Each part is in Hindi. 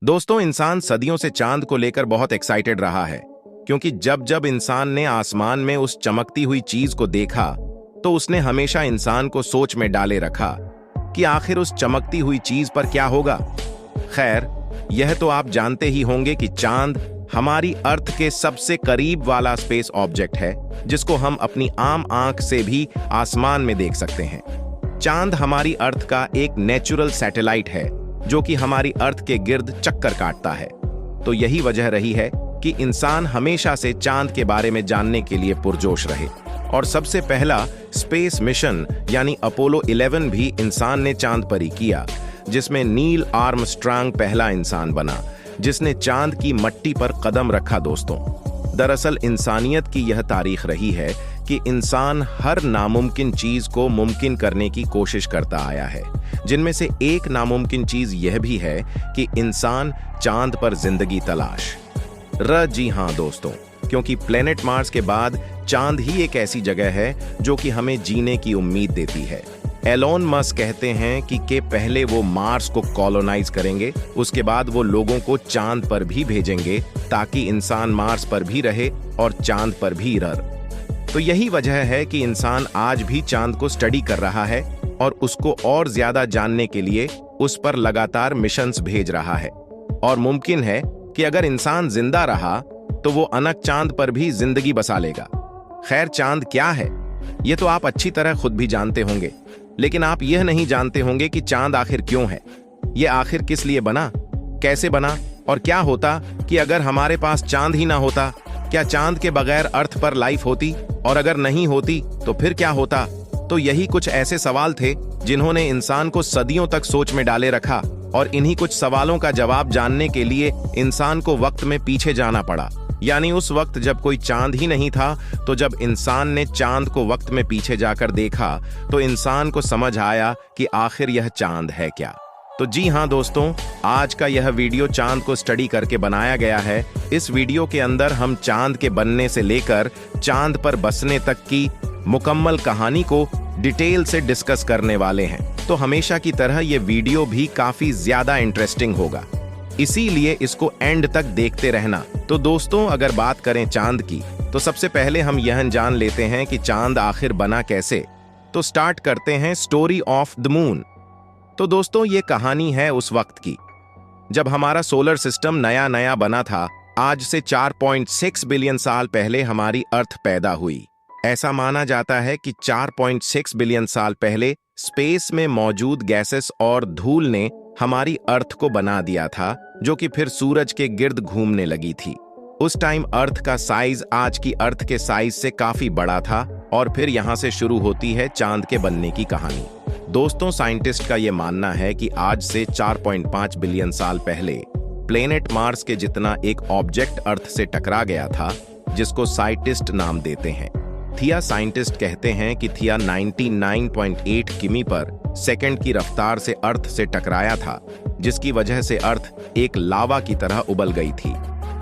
दोस्तों, इंसान सदियों से चांद को लेकर बहुत एक्साइटेड रहा है, क्योंकि जब जब इंसान ने आसमान में उस चमकती हुई चीज को देखा तो उसने हमेशा इंसान को सोच में डाले रखा कि आखिर उस चमकती हुई चीज पर क्या होगा। खैर, यह तो आप जानते ही होंगे कि चांद हमारी अर्थ के सबसे करीब वाला स्पेस ऑब्जेक्ट है, जिसको हम अपनी आम आंख से भी आसमान में देख सकते हैं। चांद हमारी अर्थ का एक नेचुरल सैटेलाइट है जो कि हमारी अर्थ के गिर्द चक्कर काटता है। तो यही वजह रही है कि इंसान हमेशा से चांद के बारे में जानने के लिए पुरजोश रहे। और सबसे पहला स्पेस मिशन यानी अपोलो 11 भी इंसान ने चांद पर ही किया, जिसमें नील आर्मस्ट्रांग पहला इंसान बना जिसने चांद की मट्टी पर कदम रखा। दोस्तों, दरअसल इंसानियत की यह तारीख रही है कि इंसान हर नामुमकिन चीज को मुमकिन करने की कोशिश करता आया है, जिनमें से एक नामुमकिन चीज यह भी है कि इंसान चांद पर जिंदगी तलाश। जी हां दोस्तों, क्योंकि प्लेनेट मार्स के बाद चांद ही एक ऐसी जगह है जो कि हमें जीने की उम्मीद देती है। एलोन मस्क कहते हैं कि पहले वो मार्स को कॉलोनाइज करेंगे, उसके बाद वो लोगों को चांद पर भी भेजेंगे ताकि इंसान मार्स पर भी रहे और चांद पर भी रहे। तो यही वजह है कि इंसान आज भी चांद को स्टडी कर रहा है और उसको और ज्यादा जानने के लिए उस पर लगातार मिशंस भेज रहा है। और मुमकिन है कि अगर इंसान जिंदा रहा तो वो अनक चांद पर भी जिंदगी बसा लेगा। खैर, चांद क्या है ये तो आप अच्छी तरह खुद भी जानते होंगे, लेकिन आप यह नहीं जानते होंगे कि चांद आखिर क्यों है, ये आखिर किस लिए बना, कैसे बना, और क्या होता कि अगर हमारे पास चांद ही ना होता। क्या चांद के बगैर अर्थ पर लाइफ होती, और अगर नहीं होती तो फिर क्या होता। तो यही कुछ ऐसे सवाल थे जिन्होंने इंसान को सदियों तक सोच में डाले रखा, और इन्हीं कुछ सवालों का जवाब जानने के लिए इंसान को वक्त में पीछे जाना पड़ा। यानी उस वक्त जब कोई चांद ही नहीं था, तो जब इंसान ने चांद को वक्त में पीछे जाकर देखा तो इंसान को समझ आया कि आखिर यह चांद है क्या। तो जी हाँ दोस्तों, आज का यह वीडियो चांद को स्टडी करके बनाया गया है। इस वीडियो के अंदर हम चांद के बनने से लेकर चांद पर बसने तक की मुकम्मल कहानी को डिटेल से डिस्कस करने वाले हैं। तो हमेशा की तरह ये वीडियो भी काफी ज्यादा इंटरेस्टिंग होगा, इसीलिए इसको एंड तक देखते रहना। तो दोस्तों, अगर बात करें चांद की, तो सबसे पहले हम यह जान लेते हैं कि चांद आखिर बना कैसे। तो स्टार्ट करते हैं स्टोरी ऑफ द मून। तो दोस्तों, ये कहानी है उस वक्त की जब हमारा सोलर सिस्टम नया नया बना था। आज से 4.6 बिलियन साल पहले हमारी अर्थ पैदा हुई। ऐसा माना जाता है कि 4.6 बिलियन साल पहले स्पेस में मौजूद गैसेस और धूल ने हमारी अर्थ को बना दिया था, जो कि फिर सूरज के गिर्द घूमने लगी थी। उस टाइम अर्थ का साइज आज की अर्थ के साइज से काफी बड़ा था। और फिर यहाँ से शुरू होती है चांद के बनने की कहानी। दोस्तों, साइंटिस्ट का यह मानना है कि आज से 4.5 बिलियन साल पहले प्लेनेट मार्स के जितना एक ऑब्जेक्ट अर्थ से टकरा गया था, जिसको साइंटिस्ट नाम देते हैं थिया। साइंटिस्ट कहते हैं कि थिया 99.8 किमी पर सेकंड की रफ्तार से अर्थ से टकराया था, जिसकी वजह से अर्थ एक लावा की तरह उबल गई थी।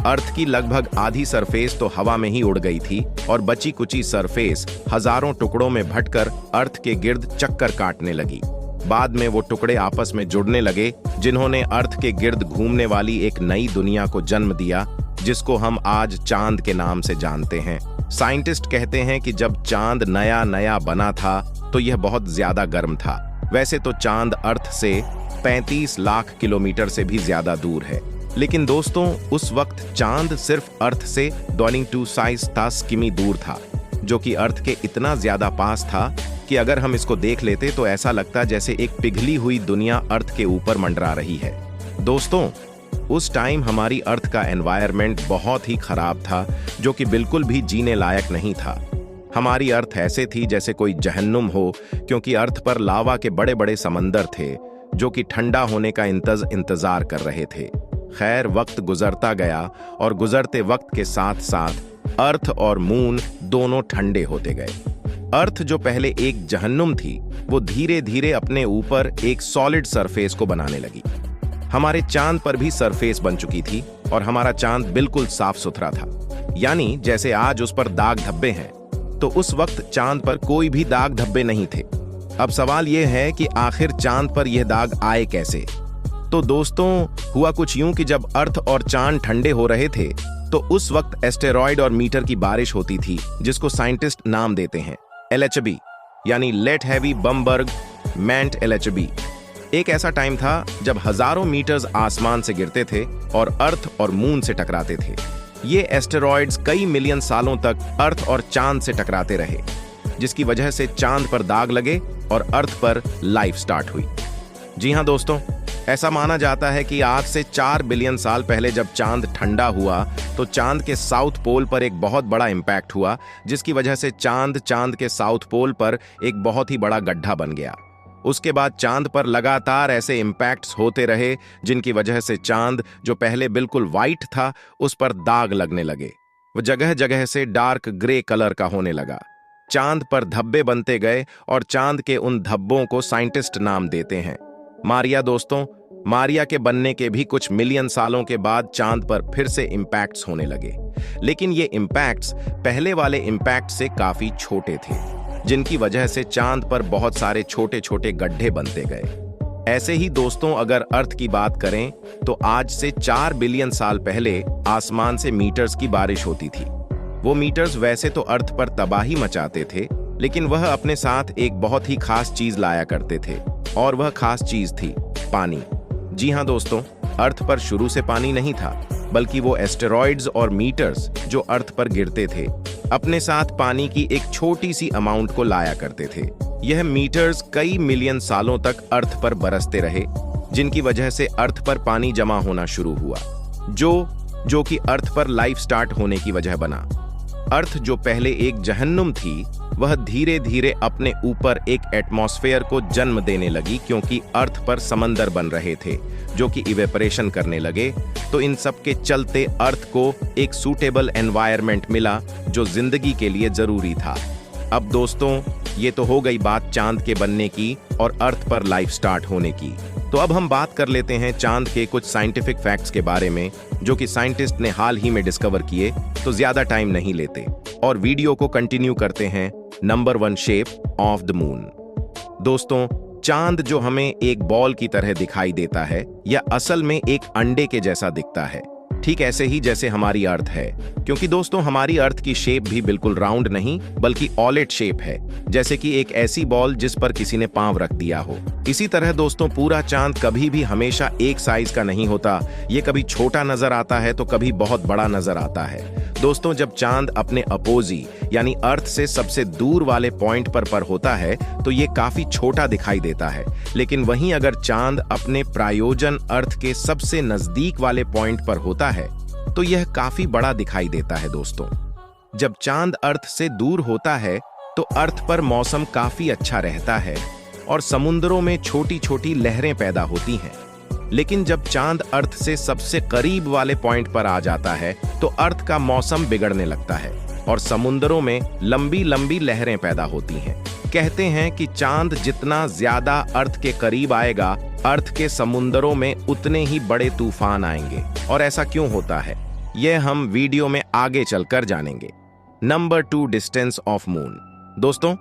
अर्थ की लगभग आधी सरफेस तो हवा में ही उड़ गई थी और बची कुची सरफेस हजारों टुकड़ों में बंटकर अर्थ के गिर्द चक्कर काटने लगी। बाद में वो टुकड़े आपस में जुड़ने लगे, जिन्होंने अर्थ के गिर्द घूमने वाली एक नई दुनिया को जन्म दिया, जिसको हम आज चांद के नाम से जानते हैं। साइंटिस्ट कहते हैं कि जब चांद नया नया बना था तो यह बहुत ज्यादा गर्म था। वैसे तो चांद अर्थ से 35 लाख किलोमीटर से भी ज्यादा दूर है, लेकिन दोस्तों, उस वक्त चांद सिर्फ अर्थ से 22 किमी दूर था, जो कि अर्थ के इतना ज्यादा पास था कि अगर हम इसको देख लेते तो ऐसा लगता जैसे एक पिघली हुई दुनिया अर्थ के ऊपर मंडरा रही है। दोस्तों, उस टाइम हमारी अर्थ का एनवायरनमेंट बहुत ही खराब था, जो कि बिल्कुल भी जीने लायक नहीं था। हमारी अर्थ ऐसे थी जैसे कोई जहन्नुम हो, क्योंकि अर्थ पर लावा के बड़े बड़े समंदर थे जो कि ठंडा होने का इंतजार कर रहे थे। खैर, वक्त गुजरता गया और गुजरते वक्त के साथ साथ अर्थ और मून दोनों ठंडे होते गए। अर्थ जो पहले एक जहन्नुम थी, वो धीरे धीरे अपने ऊपर एक सॉलिड सरफेस को बनाने लगी। हमारे चांद पर भी सरफेस बन चुकी थी और हमारा चांद बिल्कुल साफ सुथरा था, यानी जैसे आज उस पर दाग धब्बे हैं, तो उस वक्त चांद पर कोई भी दाग धब्बे नहीं थे। अब सवाल यह है कि आखिर चांद पर यह दाग आए कैसे। तो दोस्तों हुआ कुछ यूं कि जब अर्थ और चांद ठंडे हो रहे थे तो उस वक्त एस्टेरॉयड और मीटर की बारिश होती थी, जिसको साइंटिस्ट नाम देते हैं LHB यानी लेट हैवी बमबर्ग मैंट LHB। एक ऐसा टाइम था जब हजारों मीटर्स आसमान से गिरते थे और अर्थ और मून से टकराते थे। ये एस्टेरॉयड्स कई मिलियन सालों तक अर्थ और चांद से टकराते रहे, जिसकी वजह से चांद पर दाग लगे और अर्थ पर लाइफ स्टार्ट हुई। जी हाँ दोस्तों, ऐसा माना जाता है कि आज से 4 बिलियन साल पहले जब चांद ठंडा हुआ तो चांद के साउथ पोल पर एक बहुत बड़ा इंपैक्ट हुआ, जिसकी वजह से चांद के साउथ पोल पर एक बहुत ही बड़ा गड्ढा बन गया। उसके बाद चांद पर लगातार ऐसे इंपैक्ट्स होते रहे, जिनकी वजह से चांद जो पहले बिल्कुल वाइट था उस पर दाग लगने लगे। वो जगह जगह से डार्क ग्रे कलर का होने लगा। चांद पर धब्बे बनते गए और चांद के उन धब्बों को साइंटिस्ट नाम देते हैं मारिया। दोस्तों, मारिया के बनने के भी कुछ मिलियन सालों के बाद चांद पर फिर से इंपैक्ट्स होने लगे, लेकिन ये इंपैक्ट्स पहले वाले इंपैक्ट से काफी छोटे थे, जिनकी वजह से चांद पर बहुत सारे छोटे छोटे गड्ढे बनते गए। ऐसे ही दोस्तों, अगर अर्थ की बात करें तो आज से 4 बिलियन साल पहले आसमान से मीटर्स की बारिश होती थी। वो मीटर्स वैसे तो अर्थ पर तबाही मचाते थे, लेकिन वह अपने साथ एक बहुत ही खास चीज लाया करते थे, और वह खास चीज थी पानी। जी हाँ दोस्तों, अर्थ पर शुरू से पानी नहीं था, बल्कि वो एस्टेरॉयड्स और मीटर्स जो अर्थ पर गिरते थे अपने साथ पानी की एक छोटी सी अमाउंट को लाया करते थे। यह मीटर्स कई मिलियन सालों तक अर्थ पर बरसते रहे, जिनकी वजह से अर्थ पर पानी जमा होना शुरू हुआ, जो कि अर्थ पर लाइफ स्टार्ट होने की वजह बना। अर्थ जो पहले एक जहन्नुम थी, वह धीरे धीरे अपने ऊपर एक एटमॉस्फेयर को जन्म देने लगी, क्योंकि अर्थ पर समंदर बन रहे थे जो कि इवेपोरेशन करने लगे। तो इन सब के चलते अर्थ को एक सूटेबल एनवायरनमेंट मिला जो जिंदगी के लिए जरूरी था। अब दोस्तों, ये तो हो गई बात चांद के बनने की और अर्थ पर लाइफ स्टार्ट होने की। तो अब हम बात कर लेते हैं चांद के कुछ साइंटिफिक फैक्ट्स के बारे में, जो कि साइंटिस्ट ने हाल ही में डिस्कवर किए। तो ज्यादा टाइम नहीं लेते और वीडियो को कंटिन्यू करते हैं। Number 1, shape of the moon. दोस्तों, चांद जो हमें एक बॉल की तरह दिखाई देता है, यह असल में एक अंडे के जैसा दिखता है, ठीक ऐसे ही जैसे हमारी अर्थ है। क्योंकि दोस्तों, हमारी अर्थ की शेप भी बिल्कुल राउंड नहीं, बल्कि ऑलेट शेप है, जैसे कि एक ऐसी बॉल जिस पर किसी ने पांव रख दिया हो। इसी तरह दोस्तों, पूरा चांद कभी भी हमेशा एक साइज का नहीं होता। ये कभी छोटा नजर आता है तो कभी बहुत बड़ा नजर आता है। दोस्तों, जब चांद अपने अपोजी यानी अर्थ से सबसे दूर वाले पॉइंट पर होता है तो ये काफी छोटा दिखाई देता है, लेकिन वहीं अगर चांद अपने प्रायोजन अर्थ के सबसे नजदीक वाले पॉइंट पर होता है तो यह काफी बड़ा दिखाई देता है। दोस्तों, जब चांद अर्थ से दूर होता है तो अर्थ पर मौसम काफी अच्छा रहता है और समुद्रों में छोटी छोटी लहरें पैदा होती हैं। लेकिन जब चांद अर्थ से सबसे करीब वाले पॉइंट पर आ जाता है तो अर्थ का मौसम बिगड़ने लगता है और समुद्रों में लंबी लंबी लहरें पैदा होती हैं। कहते हैं कि चांद जितना ज्यादा अर्थ के करीब आएगा, अर्थ के समुद्रों में उतने ही बड़े तूफान आएंगे। और ऐसा क्यों होता है, यह हम वीडियो में आगे चलकर जानेंगे। Number 2, distance of moon. दोस्तों,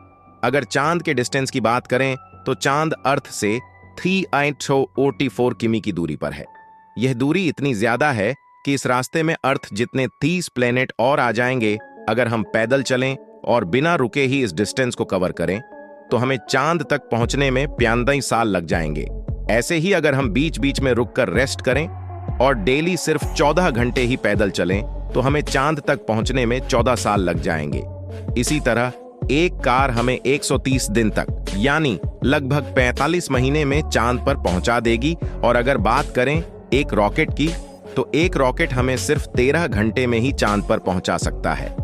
अगर चांद के डिस्टेंस की बात करें तो चांद अर्थ से 384 किमी की दूरी पर है। यह दूरी इतनी ज्यादा है कि इस रास्ते में अर्थ जितने 30 प्लेनेट और आ जाएंगे। अगर हम पैदल चलें और बिना रुके ही इस डिस्टेंस को कवर करें तो हमें चांद तक पहुंचने में 95 साल लग जाएंगे। ऐसे ही अगर हम बीच बीच में रुककर रेस्ट करें और डेली सिर्फ 14 घंटे ही पैदल चलें तो हमें चांद तक पहुंचने में 14 साल लग जाएंगे। इसी तरह एक कार हमें 130 दिन तक यानी लगभग 45 महीने में चांद पर पहुंचा देगी। और अगर बात करें एक रॉकेट की तो एक रॉकेट हमें सिर्फ 13 घंटे में ही चांद पर पहुंचा सकता है।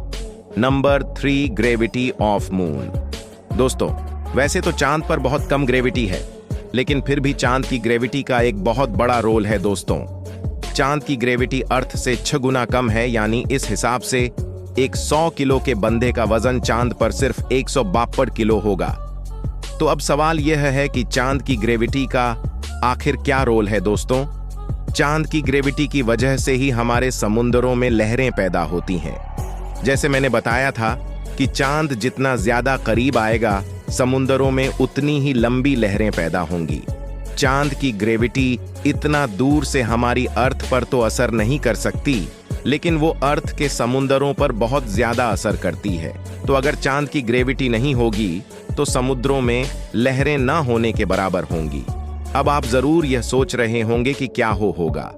Number 3, gravity of moon. दोस्तों, वैसे तो चांद पर बहुत कम ग्रेविटी है, लेकिन फिर भी चांद की ग्रेविटी का एक बहुत बड़ा रोल है। दोस्तों, चांद की ग्रेविटी अर्थ से 6 गुना कम है, यानी इस हिसाब से एक 100 किलो के बंदे का वजन चांद पर सिर्फ 152 किलो होगा। तो अब सवाल यह है कि चांद की ग्रेविटी का आखिर क्या रोल है। दोस्तों, चांद की ग्रेविटी की वजह से ही हमारे समुद्रों में लहरें पैदा होती हैं। जैसे मैंने बताया था कि चांद जितना ज्यादा करीब आएगा, समुद्रों में उतनी ही लंबी लहरें पैदा होंगी। चांद की ग्रेविटी इतना दूर से हमारी अर्थ पर तो असर नहीं कर सकती, लेकिन वो अर्थ के समुद्रों पर बहुत ज्यादा असर करती है। तो अगर चांद की ग्रेविटी नहीं होगी तो समुद्रों में लहरें ना होने के बराबर होंगी। अब आप जरूर यह सोच रहे होंगे कि क्या होगा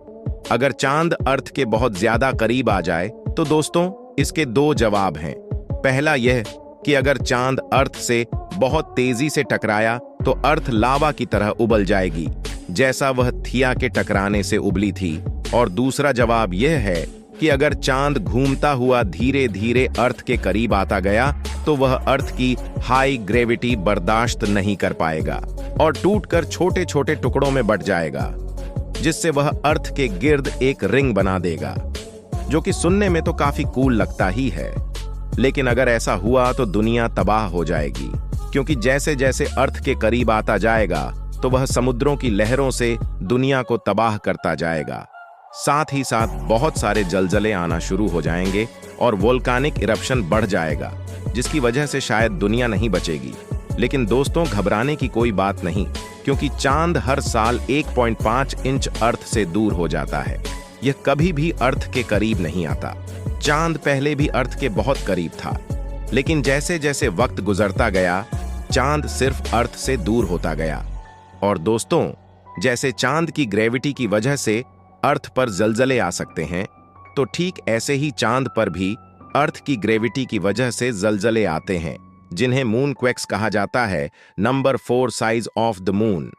अगर चांद अर्थ के बहुत ज्यादा करीब आ जाए। तो दोस्तों, इसके दो जवाब हैं। पहला यह कि अगर चांद अर्थ से बहुत तेजी से टकराया तो अर्थ लावा की तरह उबल जाएगी, जैसा वह थिया के टकराने से उबली थी। और दूसरा जवाब यह है कि अगर चांद घूमता हुआ धीरे धीरे अर्थ के करीब आता गया तो वह अर्थ की हाई ग्रेविटी बर्दाश्त नहीं कर पाएगा और टूटकर छोटे छोटे टुकड़ों में बट जाएगा, जिससे वह अर्थ के गिर्द एक रिंग बना देगा, जो कि सुनने में तो काफी कूल लगता ही है। लेकिन अगर ऐसा हुआ तो दुनिया तबाह हो जाएगी, क्योंकि जैसे जैसे अर्थ के करीब आता जाएगा तो वह समुद्रों की लहरों से दुनिया को तबाह करता जाएगा। साथ ही साथ बहुत सारे जलजले आना शुरू हो जाएंगे और वोल्कानिक इरप्शन बढ़ जाएगा, जिसकी वजह से शायद दुनिया नहीं बचेगी। लेकिन दोस्तों, घबराने की कोई बात नहीं, क्योंकि चांद हर साल 1.5 इंच अर्थ से दूर हो जाता है। यह कभी भी अर्थ के करीब नहीं आता। चांद पहले भी अर्थ के बहुत करीब था, लेकिन जैसे जैसे वक्त गुजरता गया चांद सिर्फ अर्थ से दूर होता गया। और दोस्तों, जैसे चांद की ग्रेविटी की वजह से अर्थ पर जलजले आ सकते हैं, तो ठीक ऐसे ही चांद पर भी अर्थ की ग्रेविटी की वजह से जलजले आते हैं, जिन्हें मून क्वेक्स कहा जाता है, number 4 size of the moon.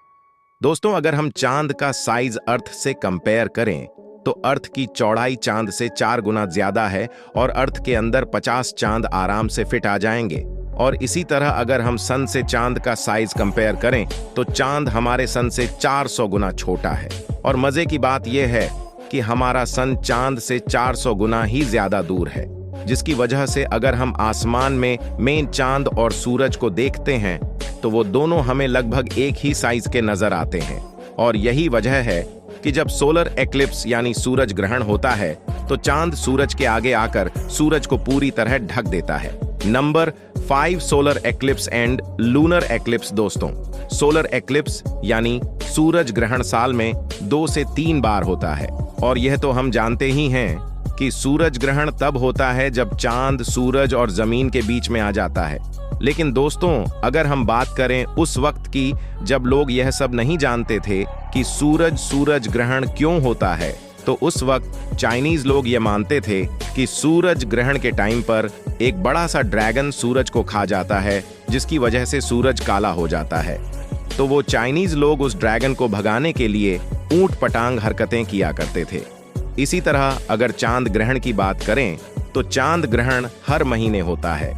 दोस्तों, अगर हम चांद का साइज अर्थ से कंपेयर करें तो अर्थ की चौड़ाई चांद से 4 गुना ज्यादा है और अर्थ के अंदर 50 चांद आराम से फिट आ जाएंगे। और इसी तरह अगर हम सन से चांद का साइज कंपेयर करें तो चांद हमारे सन से 400 गुना छोटा है। और मजे की बात यह है कि हमारा सन चांद से 400 गुना ही ज्यादा दूर है, जिसकी वजह से अगर हम आसमान में मेन चांद और सूरज को देखते हैं तो वो दोनों हमें लगभग एक ही साइज के नजर आते हैं। और यही वजह है कि जब सोलर एक्लिप्स यानी सूरज ग्रहण होता है तो चांद सूरज के आगे आकर सूरज को पूरी तरह ढक देता है। Number 5 solar eclipse and lunar eclipse. दोस्तों, सोलर एक्लिप्स यानी सूरज ग्रहण साल में 2 से 3 बार होता है, और यह तो हम जानते ही हैं कि सूरज ग्रहण तब होता है जब चांद सूरज और जमीन के बीच में आ जाता है। लेकिन दोस्तों, अगर हम बात करें उस वक्त की जब लोग यह सब नहीं जानते थे कि सूरज ग्रहण क्यों होता है, तो उस वक्त चाइनीज लोग ये मानते थे कि सूरज ग्रहण के टाइम पर एक बड़ा सा ड्रैगन सूरज को खा जाता है, जिसकी वजह से सूरज काला हो जाता है। तो वो चाइनीज लोग उस ड्रैगन को भगाने के लिए ऊंट पटांग हरकतें किया करते थे। इसी तरह अगर चांद ग्रहण की बात करें तो चांद ग्रहण हर महीने होता है।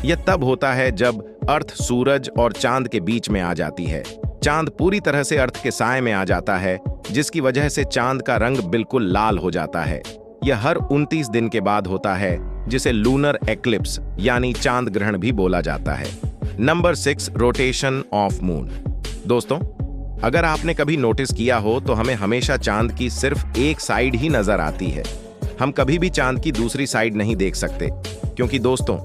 यह तब होता है जब अर्थ सूरज और चांद के बीच में आ जाती है। चांद पूरी तरह से अर्थ के साए में आ जाता है, जिसकी वजह से चांद का रंग बिल्कुल लाल हो जाता है। यह हर 29 दिन के बाद होता है, जिसे लूनर एक्लिप्स यानी चांद ग्रहण भी बोला जाता है। Number 6 rotation of moon. दोस्तों, अगर आपने कभी नोटिस किया हो तो हमें हमेशा चांद की सिर्फ एक साइड ही नजर आती है। हम कभी भी चांद की दूसरी साइड नहीं देख सकते, क्योंकि दोस्तों,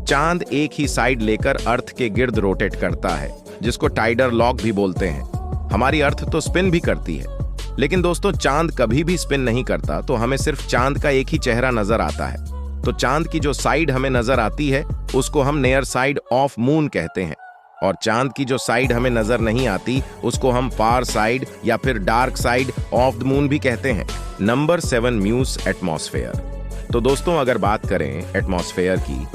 चांद एक ही साइड लेकर अर्थ के गिर्द रोटेट करता है, जिसको टाइडर लॉक भी बोलते हैं। हमारी अर्थ तो स्पिन भी करती है, लेकिन दोस्तों, चांद कभी भी स्पिन नहीं करता, तो हमें सिर्फ चांद का एक ही चेहरा नजर आता है। तो चांद की जो साइड हमें नजर आती है उसको हम नियर साइड ऑफ मून कहते हैं, और चांद की जो साइड हमें नजर नहीं आती उसको हम फार साइड या फिर dark side of the moon भी कहते हैं। Number 7 Muse atmosphere. तो दोस्तों, अगर बात करें एटमॉस्फेयर की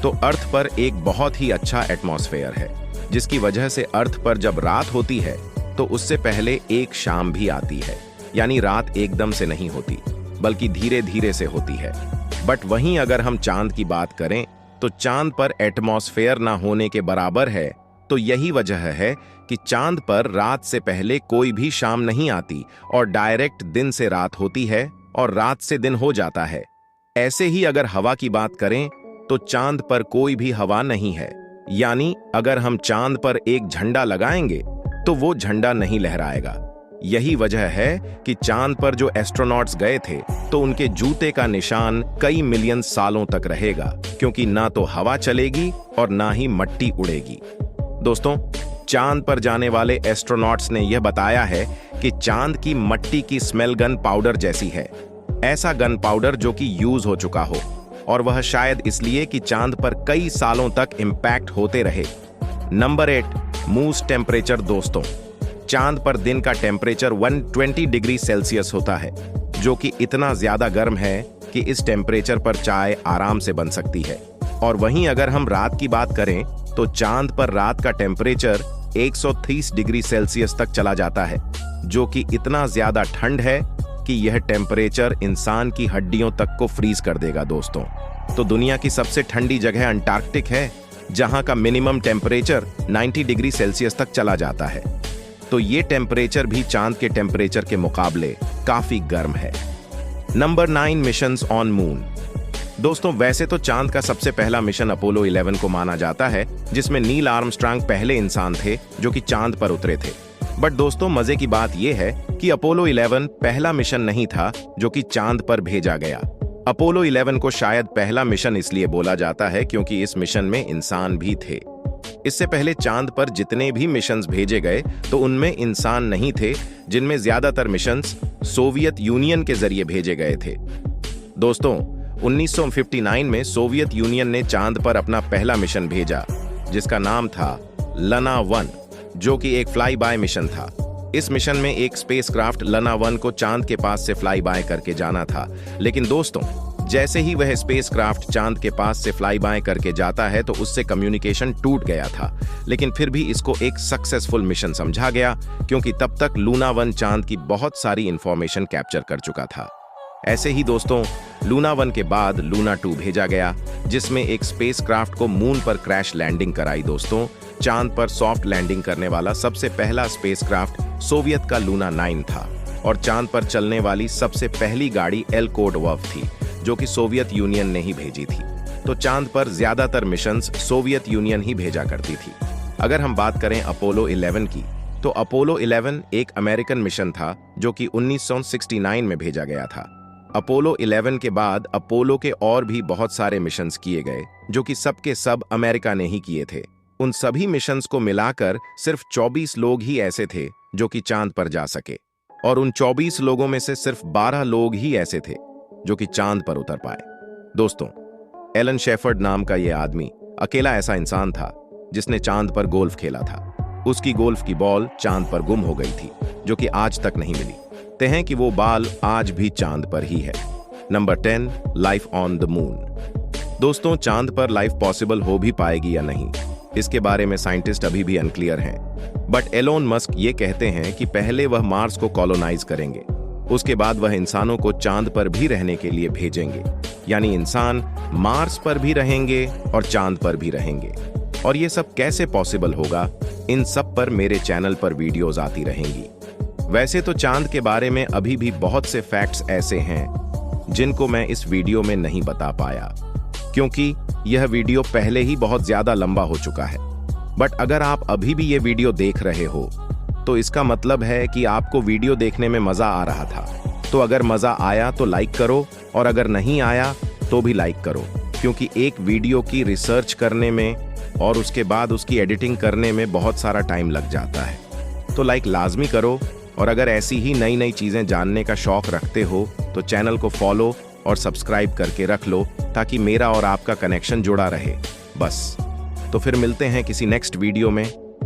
तो अर्थ पर एक बहुत ही अच्छा एटमॉस्फेयर है, जिसकी वजह से अर्थ पर जब रात होती है तो उससे पहले एक शाम भी आती है। यानी रात एकदम से नहीं होती, बल्कि धीरे धीरे से होती है। बट वहीं अगर हम चांद की बात करें तो चांद पर एटमॉस्फेयर ना होने के बराबर है। तो यही वजह है कि चांद पर रात से पहले कोई भी शाम नहीं आती और डायरेक्ट दिन से रात होती है और रात से दिन हो जाता है। ऐसे ही अगर हवा की बात करें तो चांद पर कोई भी हवा नहीं है। यानी अगर हम चांद पर एक झंडा लगाएंगे तो वो झंडा नहीं लहराएगा। यही वजह है कि चांद पर जो एस्ट्रोनॉट्स गए थे तो उनके जूते का निशान कई मिलियन सालों तक रहेगा, क्योंकि ना तो हवा चलेगी और ना ही मट्टी उड़ेगी। दोस्तों, चांद पर जाने वाले एस्ट्रोनॉट्स ने यह बताया है कि चांद की मट्टी की स्मेल गन पाउडर जैसी है, ऐसा गन पाउडर जो कि यूज हो चुका हो, और वह शायद इसलिए कि चांद पर कई सालों तक इंपैक्ट होते रहे। नंबर 8, मूस टेम्परेचर। दोस्तों, चांद पर दिन का टेम्परेचर 120 डिग्री सेल्सियस होता है, जो कि इतना ज्यादा गर्म है कि इस टेम्परेचर पर चाय आराम से बन सकती है। और वहीं अगर हम रात की बात करें तो चांद पर रात का टेम्परेचर 130 डिग्री सेल्सियस तक चला जाता है, जो कि इतना ज्यादा ठंड है कि यह टेम्परेचर इंसान की हड्डियों तक को फ्रीज कर देगा। दोस्तों, तो दुनिया की सबसे ठंडी जगह अंटार्कटिक है, जहां का मिनिमम टेम्परेचर 90 डिग्री सेल्सियस तक चला जाता है। तो ये टेम्परेचर भी चांद के टेम्परेचर के मुकाबले काफी गर्म है। Number 9, missions on moon. दोस्तों, वैसे तो चांद का सबसे पहला मिशन अपोलो 11 को माना जाता है, जिसमें नील आर्मस्ट्रांग पहले इंसान थे जो कि चांद पर उतरे थे। बट दोस्तों, मजे की बात यह है कि अपोलो 11 पहला मिशन नहीं था जो कि चांद पर भेजा गया। अपोलो 11 को शायद पहला मिशन इसलिए बोला जाता है क्योंकि इस मिशन में इंसान भी थे। इससे पहले चांद पर जितने भी मिशंस भेजे गए तो उनमें इंसान नहीं थे, जिनमें ज्यादातर मिशंस सोवियत यूनियन के जरिए भेजे गए थे। दोस्तों, 1959 में सोवियत यूनियन ने चांद पर अपना पहला मिशन भेजा, जिसका नाम था लना 1, जो कि एक फ्लाई बाय मिशन था। इस मिशन में एक स्पेसक्राफ्ट लना 1 को चांद के पास से फ्लाई बाय करके जाना था। लेकिन दोस्तों, जैसे ही वह स्पेसक्राफ्ट चांद के पास से फ्लाई बाय करके जाता है तो उससे कम्युनिकेशन टूट गया था। लेकिन फिर भी इसको एक सक्सेसफुल मिशन समझा गया, क्योंकि तब तक लूना 1 चांद की बहुत सारी इंफॉर्मेशन कैप्चर कर चुका था। ऐसे ही दोस्तों, लूना 1 के बाद लूना 2 भेजा गया, जिसमें एक स्पेसक्राफ्ट को मून पर क्रैश लैंडिंग कराई। दोस्तों, चांद पर सॉफ्ट लैंडिंग करने वाला सबसे पहला स्पेसक्राफ्ट सोवियत का लूना 9 था, और चांद पर चलने वाली सबसे पहली गाड़ी एल कोडवॉव थी, जो कि सोवियत यूनियन ने ही भेजी थी। तो चांद पर ज्यादातर मिशंस सोवियत यूनियन ही भेजा करती थी। अगर हम बात करें अपोलो 11 की, तो अपोलो 11 एक अमेरिकन मिशन था जो कि 1969 में भेजा गया था। अपोलो 11 के बाद अपोलो के और भी बहुत सारे मिशंस किए गए, जो कि सबके सब अमेरिका ने ही किए थे। उन सभी मिशंस को मिलाकर सिर्फ 24 लोग ही ऐसे थे जो कि चांद पर जा सके, और उन 24 लोगों में से सिर्फ 12 लोग ही ऐसे थे जो कि चांद पर उतर पाए। दोस्तों, एलन शेफर्ड नाम का यह आदमी अकेला ऐसा इंसान था जिसने चांद पर गोल्फ खेला था। उसकी गोल्फ की बॉल चांद पर गुम हो गई थी, जो कि आज तक नहीं मिली। कहते हैं कि वो बाल आज भी चांद पर ही है। Number 10, life on the moon. दोस्तों, चांद पर लाइफ पॉसिबल हो भी पाएगी या नहीं, इसके बारे में साइंटिस्ट अभी भी अनक्लियर हैं। बट एलोन मस्क ये कहते हैं कि पहले वह मार्स को कॉलोनाइज करेंगे, उसके बाद वह इंसानों को चांद पर भी रहने के लिए भेजेंगे। यानी इंसान मार्स पर भी रहेंगे और चांद पर भी रहेंगे। और ये सब कैसे पॉसिबल होगा, इन सब पर मेरे चैनल पर वीडियोस आती रहेंगी। वैसे तो चांद के बारे में अभी भी बहुत से फैक्ट्स ऐसे हैं जिनको मैं इस वीडियो में नहीं बता पाया, क्योंकि यह वीडियो पहले ही बहुत ज्यादा लंबा हो चुका है। बट अगर आप अभी भी ये वीडियो देख रहे हो तो इसका मतलब है कि आपको वीडियो देखने में मजा आ रहा था। तो अगर मजा आया तो लाइक करो, और अगर नहीं आया तो भी लाइक करो, क्योंकि एक वीडियो की रिसर्च करने में और उसके बाद उसकी एडिटिंग करने में बहुत सारा टाइम लग जाता है। तो लाइक लाजमी करो, और अगर ऐसी ही नई नई चीजें जानने का शौक रखते हो तो चैनल को फॉलो और सब्सक्राइब करके रख लो, ताकि मेरा और आपका कनेक्शन जुड़ा रहे। बस, तो फिर मिलते हैं किसी नेक्स्ट वीडियो में।